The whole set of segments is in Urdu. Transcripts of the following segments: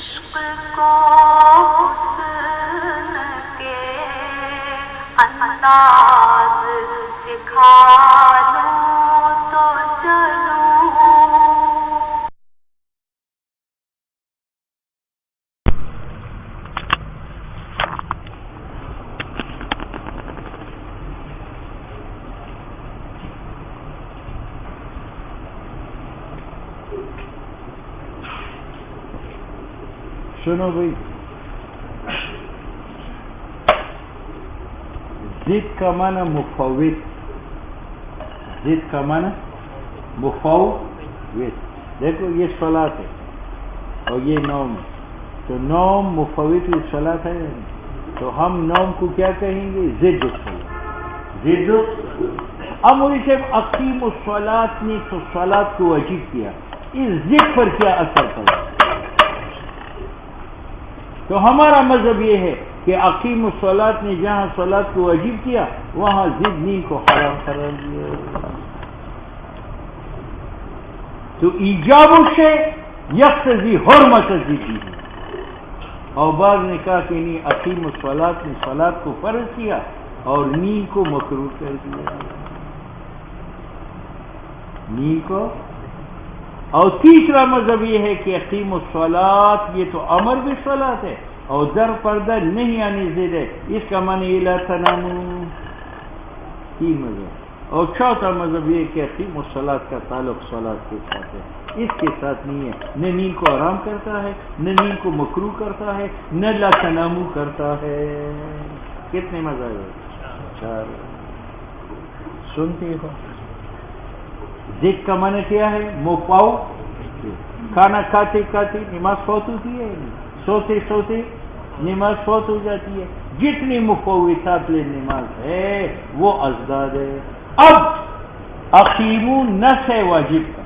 عشق کو حسن کے انداز سکھا لوں تو چلوں. سنو بھائی، ضد کا معنی مفوض، ضد کا معنی مفوض. دیکھو یہ صلاۃ ہے اور یہ نوم ہے، تو نوم مفوض صلاۃ ہے، تو ہم نوم کو کیا کہیں گے؟ ضد الصلاۃ. ضد. اب مولوی صاحب اقیم الصلاۃ نے تو صلاۃ کو واجب کیا، اس ضد پر کیا اثر پڑا؟ تو ہمارا مذہب یہ ہے کہ اقیم الصلاۃ نے جہاں صلاۃ کو واجب کیا وہاں ضد نیند کو حرام قرار دیا. تو ایجاب الشیء یقتضی حرمت الضد. اور بعض نے کہا کہ نہیں، اقیم الصلاۃ نے صلاۃ کو فرض کیا اور نیند کو مکروہ کر دیا، نیند کو. اور تیسرا مذہب یہ ہے کہ اقیم الصلاۃ یہ تو امر بالصلاۃ ہے اور در پردہ نہیں آنے ضد ہے، اس کا معنی لا تناموا. تین مذہب. اور چوتھا مذہب یہ کہ اقیم الصلاۃ کا تعلق صلاۃ کے ساتھ ہے، اس کے ساتھ نہیں ہے. نہ نیند کو حرام کرتا ہے، نہ نیند کو مکروہ کرتا ہے، نہ لا تناموا کرتا ہے. کتنے مذہب ہے؟ چار. سنتے ہو؟ ضد کا معنی کیا ہے؟ موپاؤ. کھانا کھاتے کھاتے نماز فوت ہوتی ہے، سوتے سوتے نماز فوت ہو جاتی ہے. جتنی مفوتات نماز ہے وہ ازداد ہے. اب اقیمو نس ہے واجب کا،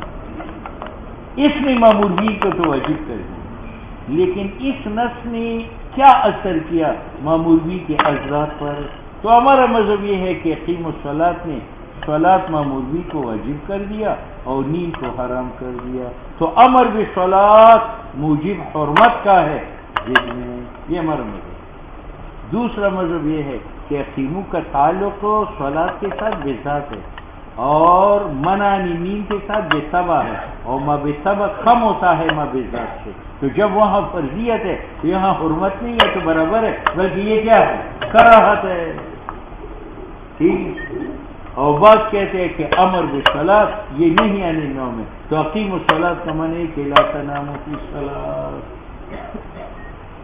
اس نے مامورگی کو تو واجب کر دیا، لیکن اس نس نے کیا اثر کیا مامورگی کے ازداد پر؟ تو ہمارا مذہب یہ ہے کہ اقیم الصلاۃ نے صلاۃ مامورگی کو واجب کر دیا اور نیند کو حرام کر دیا. تو امر بالصلاۃ موجب حرمت کا ہے ضد میں. یہ ہمارا مذہب. دوسرا مذہب یہ ہے کہ اقیمو کا تعلق صلاۃ کے ساتھ بے ذات ہے اور منع نیند کے ساتھ بے طبع ہے، اور ما بے طبع کم ہوتا ہے ما بے ذات سے. تو جب وہاں فرضیت ہے تو یہاں حرمت نہیں ہے، تو برابر ہے، بلکہ یہ کیا ہے؟ کراہت ہے. ٹھیک. اور بات کہتے ہیں کہ امر بالصلاۃ یہ نہیں آنے نوم ہے، تو اقیم الصلاۃ کا معنی کہ لا تناموا فی الصلاۃ.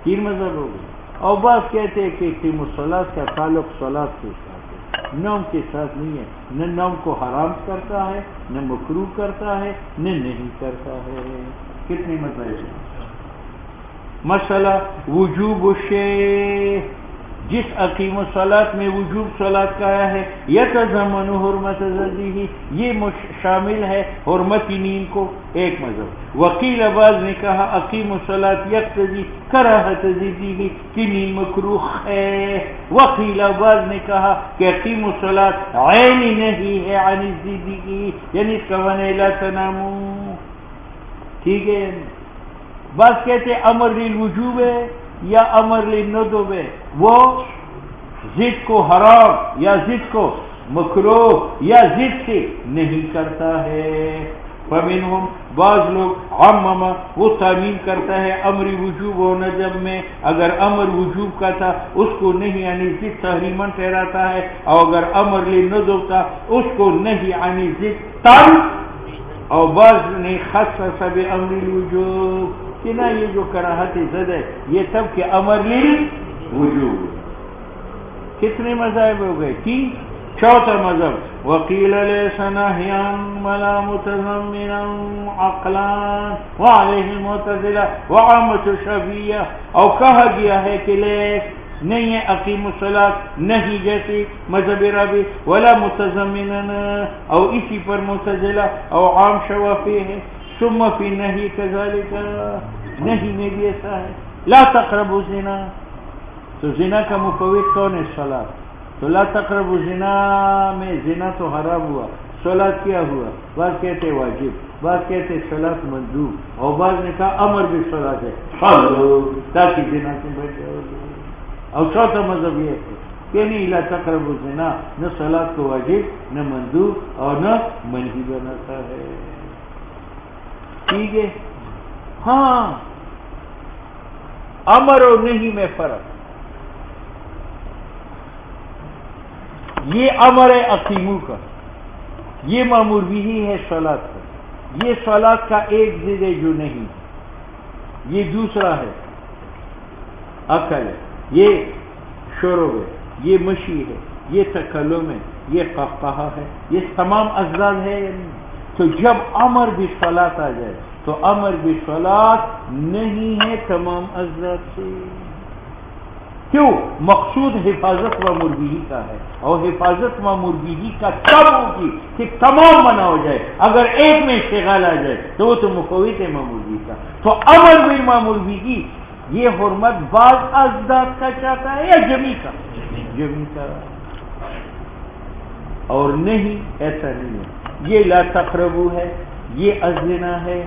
تین مذہب ہو گئے. اور بات کہتے ہیں کہ اقیم الصلاۃ کا تعلق صلاۃ کے ساتھ ہے، نوم کے ساتھ نہیں ہے. نہ نوم کو حرام کرتا ہے، نہ مکروہ کرتا ہے، نہ نہیں کرتا ہے. کتنے مذہب ہیں؟ مسئلہ وجوب الشیء. جس اقیم الصلاۃ میں وجوب صلاۃ کا آیا ہے، یتضمن حرمت ضدہ، یہ شامل ہے حرمت نیند کو. ایک مذہب. وکیل بعض نے کہا اقیم الصلاۃ یقتضی کراہت ضدہ، کہ نیند مکروہ ہے. وکیل بعض نے کہا کہ اقیم الصلاۃ عین نہیں ہے عن الضدہ، یعنی اس کا معنی لا تناموا. ٹھیک ہے. بعض کہتے امر للوجوب ہے یا امر للندب ہے، وہ ضد کو حرام یا ضد کو مکروہ یا ضد سے نہیں کرتا ہے. فمنہم بعض لوگ عمم، وہ تعمیم کرتا ہے امر وجوب و ندب میں. اگر امر وجوب کا تھا اس کو نہیں یعنی ضد تحریماً ٹھہراتا ہے، اور اگر امر للندب تھا اس کو نہیں یعنی ضد تن. اور بعض نے خصص بامر الوجوب، کہ نہ یہ جو کراہت زد ہے یہ سب کے امر للوجوب. کتنے مذاہب ہو گئے؟ تین. چوتھا مذہب وقیل لیس نہیا ولا متضمنا عقلا وعلیہ المعتزلہ وعامۃ الشافعیہ. اور کہا گیا ہے کہ لیس نہیں ہے اقیم الصلاۃ، نہیں جیسے مذہب رابع، ولا متضمنا، اور اسی پر معتزلہ اور عام شوافی ہے. ثم فی نہی کذالک، نہیں میں بھی ایسا ہے. لا تقربوا الزنا، تو زنا کا مفوت کون ہے؟ صلاۃ. تو لا تقربوا الزنا میں زنا تو حرام ہوا، صلاۃ کیا ہوا، بعض کہتے واجب، بعض کہتے صلاۃ مندوب، اور بعض نے کہا امر بھی صلاۃ ہے تاکہ زنا سے بچ جاؤ. اور چوتھا مذہب یہ ہے کہ نہیں لا تقربوا الزنا، نہ صلاۃ کو واجب نہ مندوب اور نہ منہی بناتا ہے. ٹھیک ہے. ہاں امر اور نہیں میں فرق. یہ امر ہے اقیمو کا، یہ مامور بھی ہے صلاۃ کا. یہ صلاۃ کا ایک ضد ہے جو نہیں، یہ دوسرا ہے عقل ہے، یہ شرب ہے، یہ مشی ہے، یہ تکلم ہے، یہ قہقہہ ہے، یہ تمام ازداد ہے یا نہیں؟ تو جب امر بالصلاۃ آ جائے تو امر بالصلاۃ نہیں ہے تمام ازداد سے. کیوں؟ مقصود حفاظت مامور بھی کا ہے، اور حفاظت مامور بھی کا تب ہوگی کہ تمام منع ہو جائے. اگر ایک میں اشتغال آ جائے تو وہ تو مفوت ہے مامور بھی کا. تو امر بالمامور بھی یہ حرمت بعض ازداد کا چاہتا ہے یا جمی کا؟ جمی کا. اور نہیں، ایسا نہیں ہے. یہ لا تقربو ہے، یہ الزنا ہے،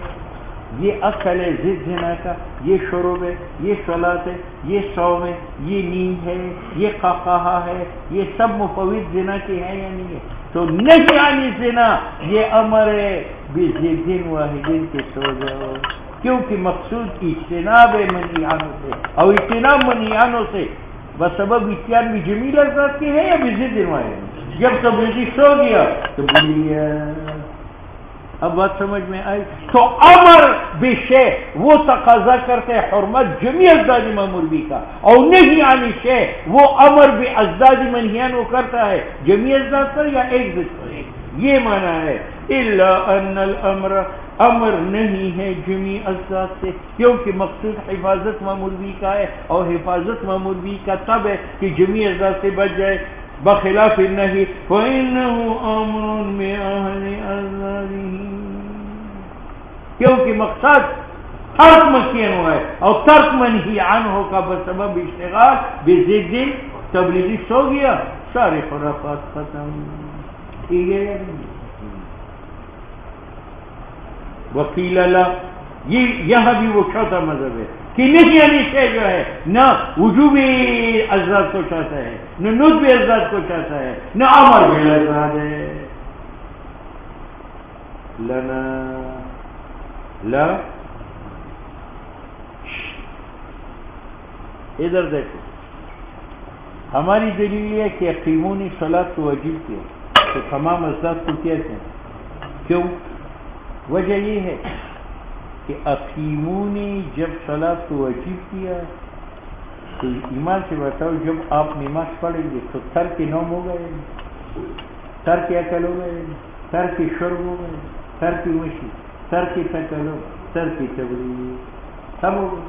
یہ اصل ہے ضد زنا کا، یہ شرب ہے، یہ صلاۃ ہے، یہ صوم ہے، یہ نیند ہے، یہ قہقہہ ہے، یہ سب مفوت زنا کے ہیں یا نہیں ہے؟ تو نہیں عن زنا یہ امر ہے بضد واحد کے سو جاؤ. کیونکہ مقصود اجتناب منہیانوں سے، اور اجتناب منہیانوں سے بسبب اتیان بھی جمیل ازداد کے ہیں یا بضد واحد؟ جب تبلیغی سو گیا تو بولیا. اب بات سمجھ میں آئی؟ تو امر بشے وہ تقاضا کرتے حرمت جمی ازداد مامور بھی کا، اور نہیں عن شے وہ امر بھی ازداد منہیان وہ کرتا ہے جمی ازداد پر یا ایک ضد پر. یہ معنی ہے الا ان الامر، امر نہیں ہے جمی ازداد سے، کیونکہ مقصود حفاظت مامور بھی کا ہے، اور حفاظت مامور بھی کا تب ہے کہ جمی ازداد سے بچ جائے. بخلاف النہی فإنه امر بأہل ازدادہ، کیونکہ مقصد ترک مکین ہوا ہے، اور ترک منہی عنہ کا بسبب اشتغال بضد تبلیغی سو گیا، سارے خرافات ختم. ٹھیک ہے. وکیل اللہ، یہ یہاں بھی وہ چوتھا مذہب ہے کہ نہیں یعنی شے جو ہے نہ وجوبی ازداد کو چاہتا ہے، نہ ندبی ازداد کو چاہتا ہے، نہ امر بھی ازداد ہے. لنا لا ادھر دیکھو، ہماری دلیل ہے کہ یقیمونی صلاۃ کو واجب کیا تو تمام ازداد کو کیا کیا. کیوں؟ وجہ یہ ہے کہ اقیمونی جب صلاۃ کو واجب کیا تو ایمان سے بتاؤ، جب آپ نماز پڑھیں گے تو ترک نوم ہو گئے، ترک عقل ہو گئے، ترک شرب ہو گئے، ترک مشی، ترک تکلم، ترک تبلیغ، سب ہو گئے.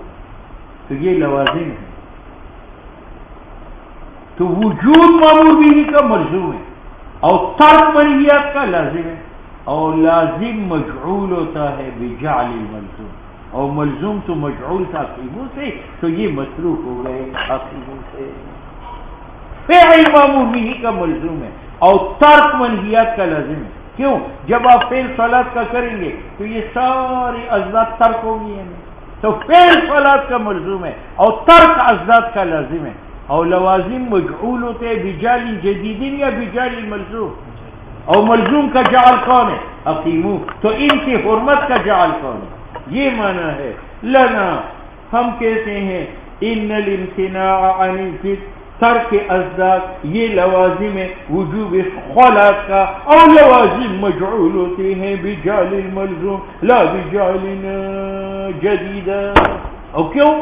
تو یہ لوازم ہے. تو وجود مامور بھی کا ملزوم ہے، اور ترک منہیات کا لازم ہے. اور لازم مجعول ہوتا ہے بجعل الملزوم، اور ملزوم تو مجعول تھا عقیموں سے، تو یہ مصروف ہو گئے عقیموں سے. فعل مامور بھی کا ملزوم ہے اور ترک منہیات کا لازم ہے. کیوں؟ جب آپ فعل صلاۃ کا کریں گے تو یہ سارے ازداد ترک ہوں گی، تو فعل صلاۃ کا ملزوم ہے اور ترک ازداد کا لازم ہے. اور لوازم مجعول ہوتے ہیں بجعل جدید یا بجعل ملزوم، اور ملزوم کا جعل کون ہے؟ اقیمو. تو ان کی حرمت کا جعل کون ہے؟ یہ معنی ہے. لنا، ہم کہتے ہیں ان الامتناع عن الضد، ترک ازداد یہ لوازم ہے وجوب خلاق کا، اور لوازم مجعول ہوتے ہیں بجعل الملزوم لا بجعل جدیدا. اور کیوں؟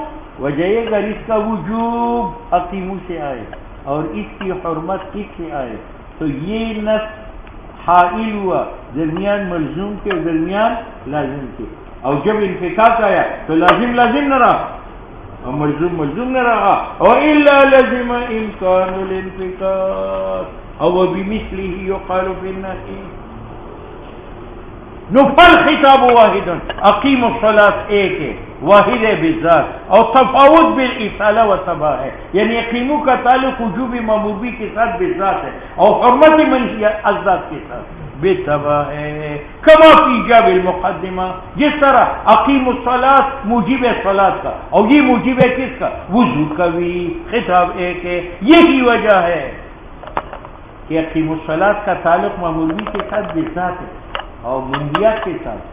وجہ یہ اگر اس کا وجوب اقیمو سے آئے اور اس کی حرمت کس سے آئے تو یہ نص حائل ہوا درمیان ملزوم کے درمیان لازم کے. اور جب انفکاک آیا تو لازم لازم نہ رہا اور ملزوم ملزوم نہ رہا. اور الا لازم امکان الانفکاک اور وہ بمثلہ یقال فی النہی. نفل خطاب واحد، اقیم الصلاۃ ایک ہے، واحد ہے بالذات، اور تفاوت بالاصالہ و تباہ ہے. یعنی اقیمو کا تعلق وجوب ماموبی کے ساتھ بالذات ہے اور حرمت منہی ازداد کے ساتھ. بے تباہ ہے. کما فی جاب المقدمہ، جس طرح اقیم الصلاۃ موجب صلاۃ کا، اور یہ موجب ہے کس کا؟ وضو کا بھی. خطاب ایک ہے. یہی وجہ ہے کہ اقیم الصلاۃ کا تعلق مامور بھی کے ساتھ بذات ہے اور منہیات کے ساتھ،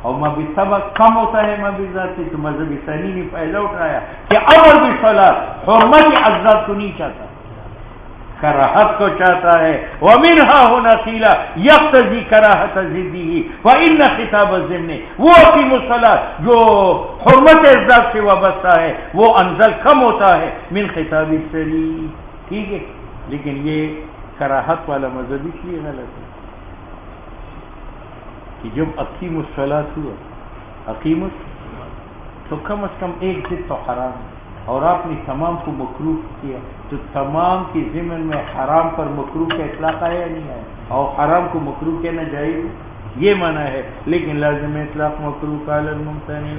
اور مبی سبق کم ہوتا ہے مبی ذات سے. تو مذہب ثانی نے پہلا اٹھایا کہ امر بالصلاۃ حرمت اعزاز کو نہیں چاہتا، کراہت کو چاہتا ہے. ومنها هنا قیل یقتضی کراہت ضدہ فإن خطاب الضمن، وہ اقیم الصلاۃ جو حرمت اعزاز سے وابستہ ہے وہ انزل کم ہوتا ہے من خطاب الصریح. ٹھیک ہے، لیکن یہ کراہت والا مذہب اس لیے غلط ہے کہ جب اقیم الصلاۃ ہوا، اقیم تو کم از کم ایک ضد تو حرام ہے، اور آپ نے تمام کو مکروہ کیا، تو تمام کے ضمن میں حرام پر مکروہ کا اطلاق آیا نہیں ہے، اور حرام کو مکروہ کہنا جائز یہ معنی ہے. لیکن لازم اطلاق مکروہ کا علی الممتنع.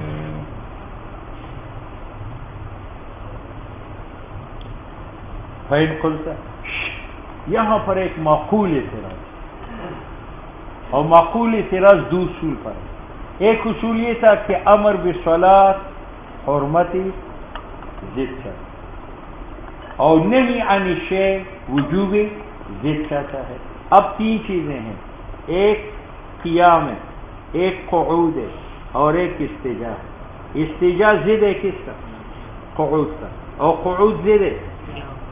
فإن قلت، یہاں پر ایک معقول اعتراض، اور معقول اعتراض دو اصول پر ہے. ایک اصول یہ تھا کہ امر بالصلاۃ حرمت ضد ہے، اور نہیں عن الشیء وجوب ضد چاہتا ہے. اب تین چیزیں ہیں، ایک قیام ہے، ایک قعود ہے، اور ایک استجاء. استجاء ضد ہے کس کا؟ قعود کا. اور قعود ضد ہے،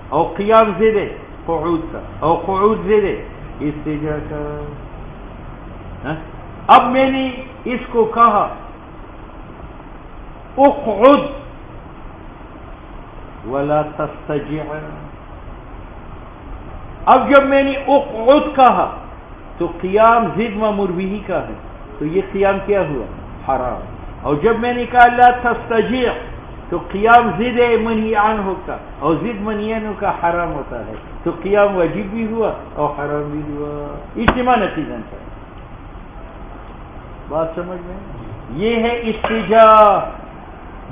اور قیام ضد ہے قعود کا، اور قعود ضد ہے استجاء کا. اب میں نے اس کو کہا اقعد ولا تستجع. اب جب میں نے اقعد کہا تو قیام ضد مامور بھی کا ہے، تو یہ قیام کیا ہوا؟ حرام. اور جب میں نے کہا لا تستجع تو قیام ضد منہی عنہ کا، اور ضد منہی عنہ کا حرام ہوتا ہے، تو قیام واجب بھی ہوا اور حرام بھی ہوا. اجتماع نتیجہ ہے. بات سمجھ میں؟ یہ ہے استجاء،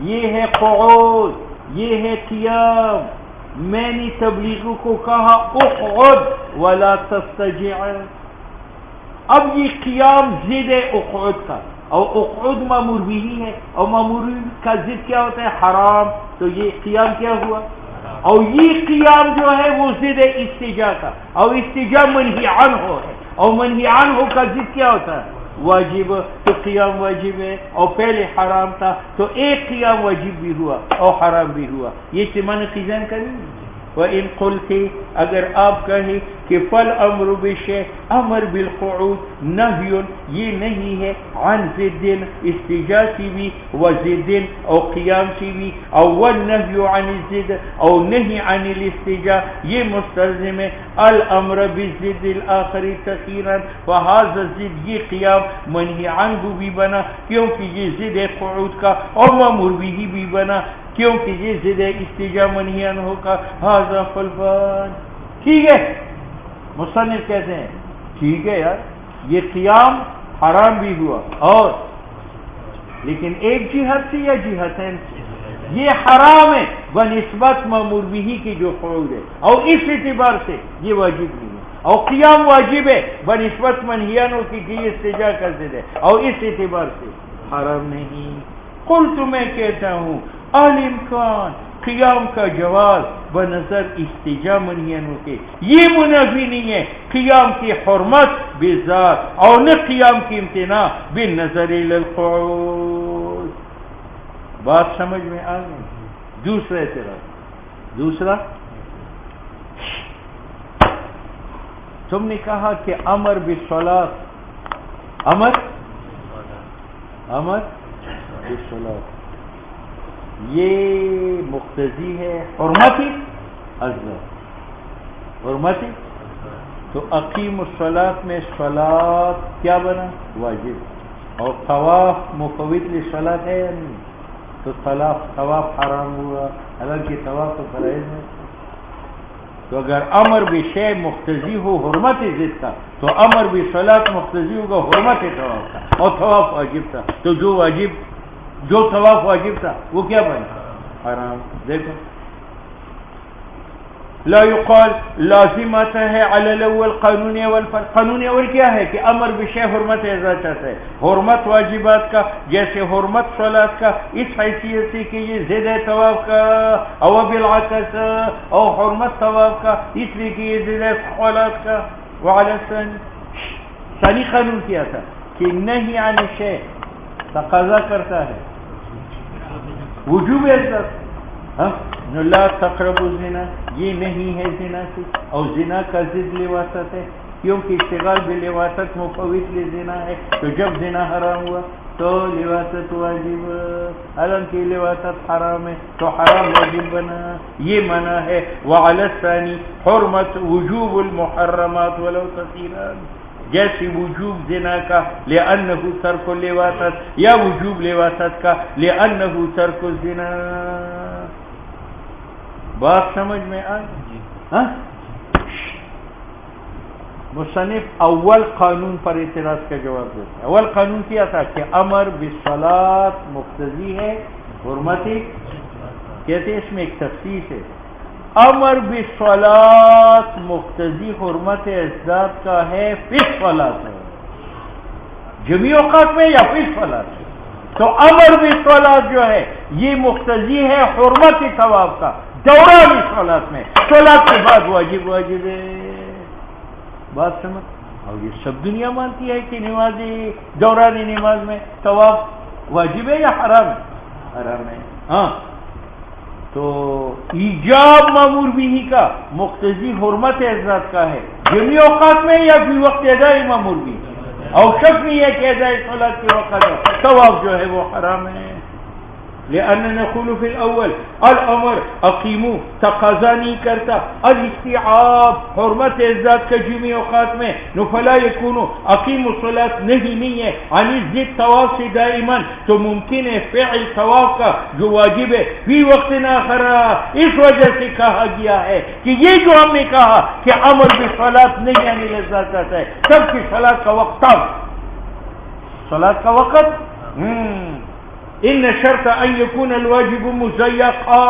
یہ ہے قعود، یہ ہے قیام. میں نے تبلیغوں کو کہا اقعد ولا تستجع. اب یہ قیام ضد ہے اقعد کا، اور اقعد مامور بھی ہے، اور مامور کا ضد کیا ہوتا ہے؟ حرام. تو یہ قیام کیا ہوا؟ اور یہ قیام جو ہے وہ ضد ہے استجاء کا، اور استجاء منہی عنہ ہے، اور منہی عنہ کا ضد کیا ہوتا ہے؟ واجب. تو قیام واجب ہے اور پہلے حرام تھا، تو ایک قیام واجب بھی ہوا اور حرام بھی ہوا. یہ سمن خزان کریں. وَإِن قُلْتِ، اگر آپ کہیں کہ فَالْأَمْرُ بِالشَّيْءِ امر بالقعود نہی، یہ نہیں ہے عن ضد استجاء کی بھی، وضد اور قیام کی بھی، اور والنہی عن الضد اور نہیں عن الاستجاء، یہ مستلزم ہے الامر بالضد الآخر تخیرا. فهذا الضد، یہ قیام منہی عنہ بھی بنا کیونکہ یہ ضد قعود کا، اور مامور بھی بنا کیونکہ یہ ضد استجاء منہی عنہ کا. ھذا خلفان. ٹھیک ہے، مصنف کہتے ہیں ٹھیک ہے یار، یہ قیام حرام بھی ہوا، اور لیکن ایک جہت سے یا جہتین سے یہ حرام ہے بنسبت مامور بھی کی جو قعود ہے، اور اس اعتبار سے یہ واجب نہیں ہے. اور قیام واجب ہے بنسبت منہی عنہ کی یہ استجاء کا ضد ہے، اور اس اعتبار سے حرام نہیں. قلت، میں کہتا ہوں الامکان، قیام کا جواز بنظر استجاء منہی عنہ کے، یہ منافی نہیں ہے قیام کی حرمت بذات، اور نہ قیام کی امتناع بالنظر الی القعود. بات سمجھ میں آ گئی؟ دوسرا اعتراض، دوسرا، تم نے کہا کہ امر بالصلاۃ، امر بالصلاۃ یہ مقتضی ہے حرمتی ازل، حرمتی. تو اقیم الصلاۃ میں صلاۃ کیا بنا؟ واجب. اور طواف مفوت للصلاۃ ہے یا نہیں؟ تو طواف حرام ہوا، حالانکہ طواف تو فرائض ہے. تو اگر امر بشیء مقتضی ہو حرمت ضد کا، تو امر بالصلاۃ مقتضی ہوگا حرمت طواف کا، اور طواف واجب تھا. تو جو طواف واجب تھا وہ کیا بنا؟ حرام. دیکھو لا يقال لازمت ہے علی الاول قانون اول پر. قانون اول کیا ہے کہ امر بشے حرمت ازاد ہے، حرمت واجبات کا جیسے حرمت صلات کا اس حیثیت سے کہ یہ زید ثواب کا، او بالعکس او حرمت ثواب کا اس لیے کہ یہ زید صلات کا. وعلی ثانی قانون کیا تھا کہ نہیں عن شیء تقاضا کرتا ہے وجوب عزت. لا تقربوا الزنا، یہ نہیں ہے زنا سے، اور زنا کا ضد لواطت ہے کیونکہ اشتغال بلواطت مفوت لزنا ہے. تو جب زنا حرام ہوا تو لواطت واجب، حالانکہ لواطت حرام ہے تو حرام واجب بنا، یہ منع ہے. وعلی الثانی حرمت وجوب المحرمات ولو کثیران، جیسے وجوب زنا کا لأنہ ترک لواطت، یا وجوب لواطت کا لأنہ ترک الزنا. بات سمجھ میں آئی؟ مصنف اول قانون پر اعتراض کا جواب دیتا ہے. اول قانون کیا تھا کہ امر بالصلاۃ مقتضی ہے حرمت، کہتے ہیں اس میں ایک تفصیل ہے. امر بالصلاۃ مقتضی حرمت ازداد کا ہے فی الصلاۃ ہے، جمیع اوقات میں یا فی الصلاۃ. تو امر بالصلاۃ جو ہے یہ مقتضی ہے حرمت ثواب کا دوران صلاۃ میں، صلاۃ کے بعد واجب ہے. بات سمجھ؟ اور یہ سب دنیا مانتی ہے کہ نماز دوران نماز میں ثواب واجب ہے یا حرام ہے؟ حرام ہے. ہاں تو ایجاب مامور بھی کا مقتضی حرمت ازاد کا ہے جمیع اوقات میں یا فی وقت ادائی مامور بھی، اور شک نہیں ہے کہ ادائی صلاۃ کے وقت ثواب جو ہے وہ حرام ہے. لأن نقول في الأول الأمر اقیمو تقاضا نہیں کرتا الاستیعاب حرمت ازاد کا جمیع اوقات میں، نو فلا یکونو اقیم الصلاۃ نہیں ہے عن ضد ثواب سے دائما، تو ممکن ہے فعل ثواب کا جو واجب ہے فی وقت آخر. اس وجہ سے کہا گیا ہے کہ یہ جو ہم نے کہا کہ امر بالصلاۃ نہیں یعنی لذات ہے، سب کی صلاۃ کا وقت تب صلاۃ کا وقت ان شرط ان يكون الواجب مزيقا،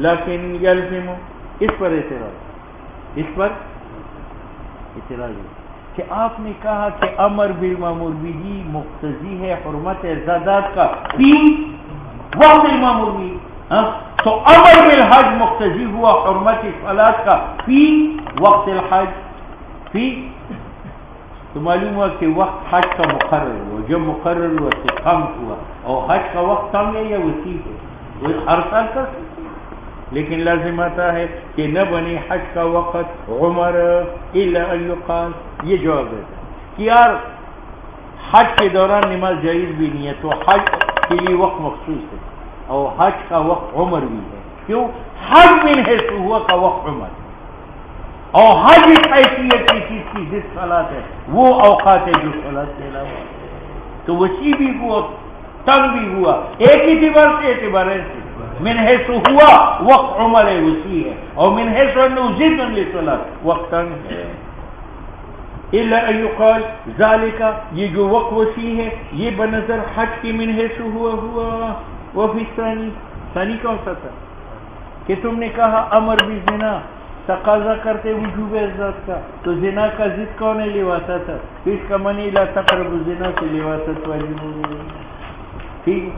لیکن یلزم اس پر اعتراض ہے کہ آپ نے کہا کہ امر بالمامور به مقتضی ہے حرمت ازادات کا فی وقت المامور به، تو امر بالحج مقتضی ہوا حرمت صلاۃ کا فی وقت الحج. فی تو معلوم ہوا کہ وقت حج کا مقرر ہوا، جب مقرر ہوا تو کم ہوا، اور حج کا وقت کم ہے یا وسیع ہے، وہ ہر سال کر سکتے، لیکن لازم آتا ہے کہ نہ بنے حج کا وقت عمر الا ان یقال. یہ جواب دیتا ہے کہ یار حج کے دوران نماز جائز بھی نہیں ہے، تو حج کے لیے وقت مخصوص ہے، اور حج کا وقت عمر بھی ہے. کیوں؟ حج من حیث ہوا کا وقت عمر ہے، اور حج اس حیثیت کی چیز کی جس صلاۃ ہے وہ اوقات ہے جو صلاۃ کے علاوہ، تو وسیع بھی ہوا تنگ بھی ہوا، ایک اعتبار سے اعتبار ہے. من حیث ہوا وقت عمر ہے وسیع ہے، اور من حیث انه ضد للصلاۃ وقت تنگ ہے. الا ان يقال ذلك، یہ جو وقت وسیع ہے یہ بنظر حج کی من حیث ہوا. وفی ثانی کون سا تھا کہ تم نے کہا امر بالزنا تقاضا کرتے وجوب عزت کا، تو زنا کا ضد کون ہے؟ لواطت تھا، تو اس کا معنی لا تقربوا الزنا سے لواطت واجب ہو گئی. ٹھیک،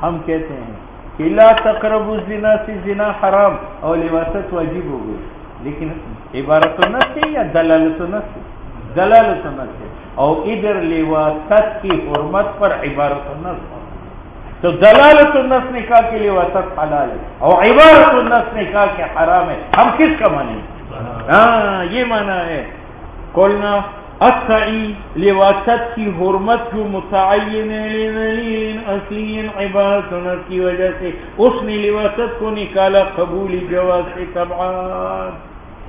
ہم کہتے ہیں کہ لا تقربوا الزنا سے زنا حرام اور لواطت واجب ہو گئی، لیکن عبارت النص ہے یا دلالت النص ہے؟ دلالت النص ہے، اور ادھر لواطت کی حرمت پر عبارت النص ہے. تو دلالت النص نے کہا کہ لواطت حلال ہے، اور عبارت النص نے کہا کہ حرام ہے. ہم کس کا مانیں؟ ہاں یہ مانا ہے. قلنا السعی لواطت کی حرمت جو متعین دلیل اصلی عبارت النص کی وجہ سے اس نے لواطت کو نکالا قبول جواز سے طبعا.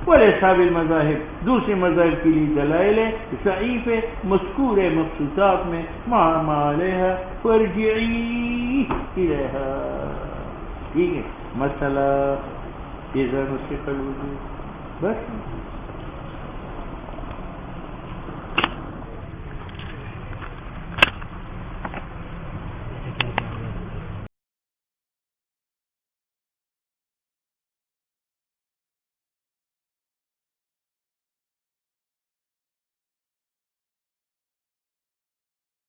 ولأصحاب المذاہب دوسرے مذاہب کے لیے دلائل ضعیف مذکور مخصوصات میں مع ما علیہا فرجعی الیہا. ٹھیک ہے، مسئلہ اذا نسخ الوجوب بس.